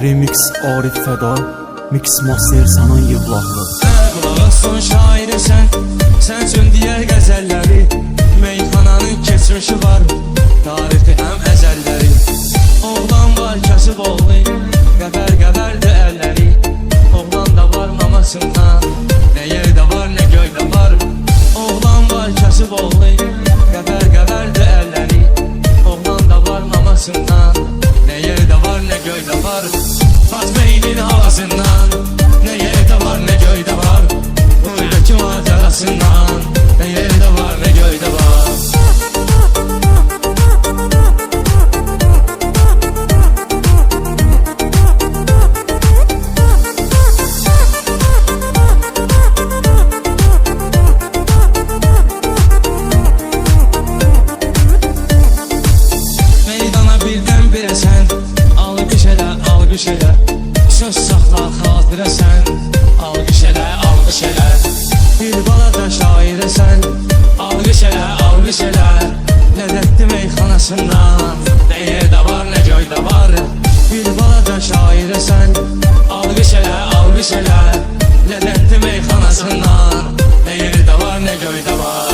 Remix Arif Fəda, Mix Master Sanan Yıblaqlı. Qulaq asın şairi sən üçün deyər qəzəlləri. Meyxananın keçmişi var, tarixi həm əzəlləri. Oğlan var kasıb oğlu, qəbər-qəbərdir əlləri. Oğlan da var mamasından, nə yerdə var nə göydə var. Oğlan var kasıb oğlu, qəbər-qəbərdir əlləri. Oğlan da var mamasından, nə yerdə var nə göydə var. Fatmeynin havasından, nə yerdə var nə göydə var. Buradakı macərasından, nə yerdə var nə göydə var. Meydana birdən birə sən, alqış elə, alqış elə. Söz saxla, xatirə sən, alqış elə, alqış elə. Bir balaca şairə sən, alqış elə, alqış elə. Lədətli meyxanasından, nə yerdə var nə göydə var. Bir balaca şairə sən, alqış elə, alqış elə. Lədətli meyxanasından, nə yerdə var nə göydə var.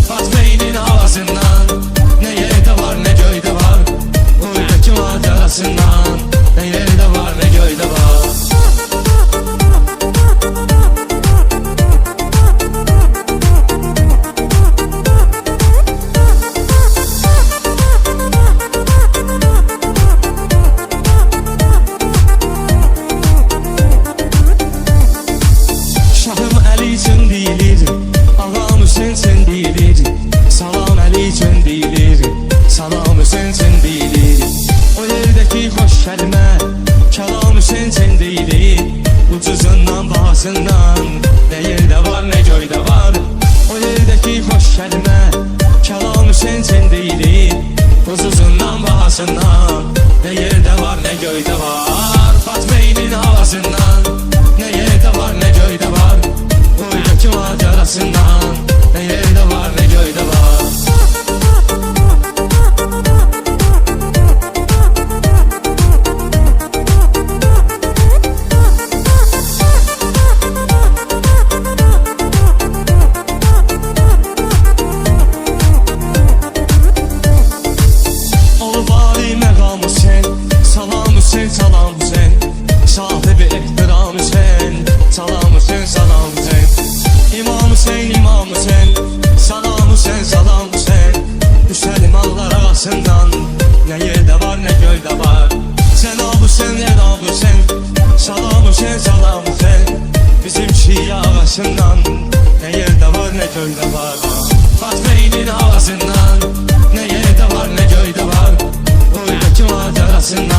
Fatmeynin havasından, nə yerdə var nə göydə var. Buradakı macərasından, nə yerdə var nə göydə var. Şahım Əli üçün deyilir, ağam Hüseyin üçün deyilir. Salam Əli üçün deyilir, salam Hüseyin üçün deyilir. O yerdəki xoş kəlmə, kəlam Hüseyin üçün deyilir. Ucuzundan, bahasından, nə yerdə var nə göydə var. O yerdəki xoş kəlmə, kəlam Hüseyin üçün deyilir. Ucuzundan, bahasından, nə yerdə var nə göydə var. Fatmeynin havasından, nə yerdə var nə göydə var. Buradakı macərasından, nə yerdə var nə göydə var. Olub ali məqam Hüseyin, salam Hüseyin, salam Hüseyin. Sahibi ehtiram Hüseyin, salam Hüseyin, salam Hüseyin. İmam Hüseyin, İmam Hüseyin, salam Hüseyin, salam Hüseyin. Müsəlmanlar arasından, nə yerdə var nə göydə var. Cənab Hüseyin, Cənab Hüseyin, salam Hüseyin, salam Hüseyin. Bizim Şiə arasından, nə yerdə var nə göydə var. Fatmeynin havasından, nə yerdə var nə göydə var. Buradakı macərasından,